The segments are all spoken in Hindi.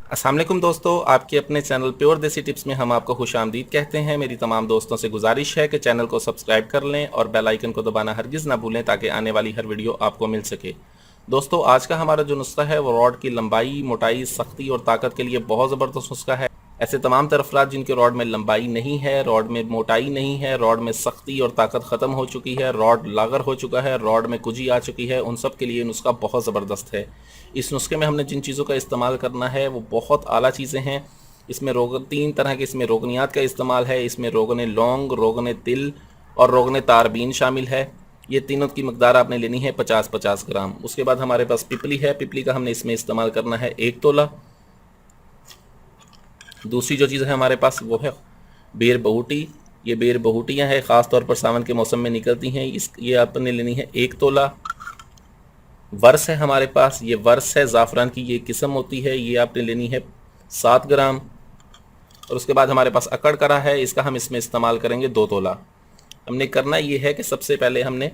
अस्सलाम वालेकुम दोस्तों, आपके अपने चैनल प्योर देसी टिप्स में हम आपको खुशामदीद कहते हैं। मेरी तमाम दोस्तों से गुजारिश है कि चैनल को सब्सक्राइब कर लें और बेल आइकन को दबाना हरगिज़ ना भूलें ताकि आने वाली हर वीडियो आपको मिल सके। दोस्तों, आज का हमारा जो नुस्खा है वो रॉड की लंबाई, मोटाई, सख्ती और ताकत के लिए बहुत ज़बरदस्त नुस्खा है। ऐसे तमाम तर अफराद जिनके रॉड में लंबाई नहीं है, रॉड में मोटाई नहीं है, रॉड में सख्ती और ताकत ख़त्म हो चुकी है, रॉड लागर हो चुका है, रॉड में कुजी आ चुकी है, उन सब के लिए नुस्खा बहुत ज़बरदस्त है। इस नुस्खे में हमने जिन चीज़ों का इस्तेमाल करना है वो बहुत आला चीज़ें हैं। इसमें तीन तरह के इसमें रोगनियात का इस्तेमाल है। इसमें रोगन लौंग, रोगन तिल और रोगन तारबीन शामिल है। ये तीनों की मकदार आपने लेनी है 50-50 ग्राम। उसके बाद हमारे पास पिपली है। पिपली का हमने इसमें इस्तेमाल करना है 1 तोला। दूसरी जो चीज़ है हमारे पास वो है बेर बहुटी। ये बेर बहुटियाँ हैं, ख़ास तौर पर सावन के मौसम में निकलती हैं। ये आपने लेनी है 1 तोला। वर्स है हमारे पास, ये वर्स है, ज़ाफ़रान की ये किस्म होती है, ये आपने लेनी है 7 ग्राम। और उसके बाद हमारे पास अकड़ करा है, इसका हम इसमें इस्तेमाल करेंगे 2 तोला। हमने करना ये है कि सबसे पहले हमने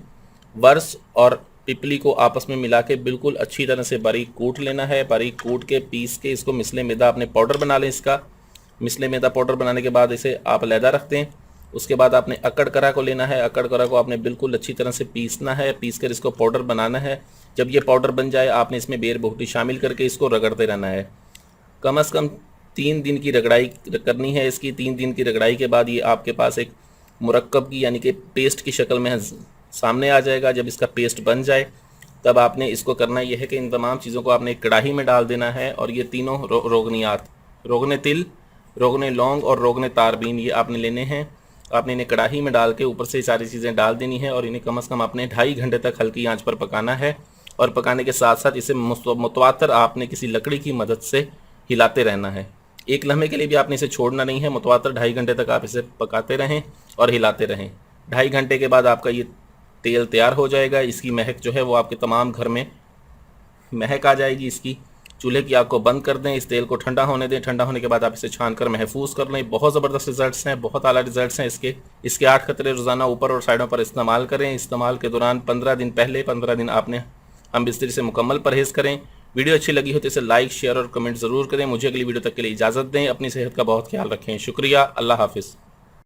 वर्स और पिपली को आपस में मिला के बिल्कुल अच्छी तरह से बारीक कूट लेना है। बारीक कूट के पीस के इसको मिसले मैदा अपने पाउडर बना लें। इसका मिसले मैदा पाउडर बनाने के बाद इसे आप अलहदा रख दें। उसके बाद आपने अकड़ करा को लेना है। अकड़ करा को आपने बिल्कुल अच्छी तरह से पीसना है, पीस कर इसको पाउडर बनाना है। जब ये पाउडर बन जाए आपने इसमें बेर बहुटी शामिल करके इसको रगड़ते रहना है। कम से कम 3 दिन की रगड़ाई करनी है इसकी। 3 दिन की रगड़ाई के बाद ये आपके पास एक मुरक्कब की यानी कि पेस्ट की शक्ल में सामने आ जाएगा। जब इसका पेस्ट बन जाए तब आपने इसको करना यह है कि इन तमाम चीज़ों को आपने कढ़ाई में डाल देना है। और ये तीनों रोगनियात, रोगन तिल, रोगन लौंग और रोगन तारबीन, ये आपने लेने हैं। आपने इन्हें कढ़ाई में डाल के ऊपर से सारी चीज़ें डाल देनी है और इन्हें कम से कम आपने 2.5 घंटे तक हल्की आंच पर पकाना है। और पकाने के साथ साथ इसे मुतवातर आपने किसी लकड़ी की मदद से हिलाते रहना है। एक लम्हे के लिए भी आपने इसे छोड़ना नहीं है। मुतवातर 2.5 घंटे तक आप इसे पकाते रहें और हिलाते रहें। 2.5 घंटे के बाद आपका ये तेल तैयार हो जाएगा। इसकी महक जो है वो आपके तमाम घर में महक आ जाएगी इसकी। चूल्हे की आग को बंद कर दें, इस तेल को ठंडा होने दें। ठंडा होने के बाद आप इसे छान कर महफूज कर लें। बहुत ज़बरदस्त रिजल्ट्स हैं, बहुत आला रिजल्ट्स हैं इसके 8 कतरे रोज़ाना ऊपर और साइडों पर इस्तेमाल करें। इस्तेमाल के दौरान 15 दिन पहले 15 दिन आपने हम बिस्तरी से मुकम्मल परहेज़ करें। वीडियो अच्छी लगी हो तो इसे लाइक, शेयर और कमेंट ज़रूर करें। मुझे अगली वीडियो तक के लिए इजाज़त दें। अपनी सेहत का बहुत ख्याल रखें। शुक्रिया। अल्लाह हाफिज़।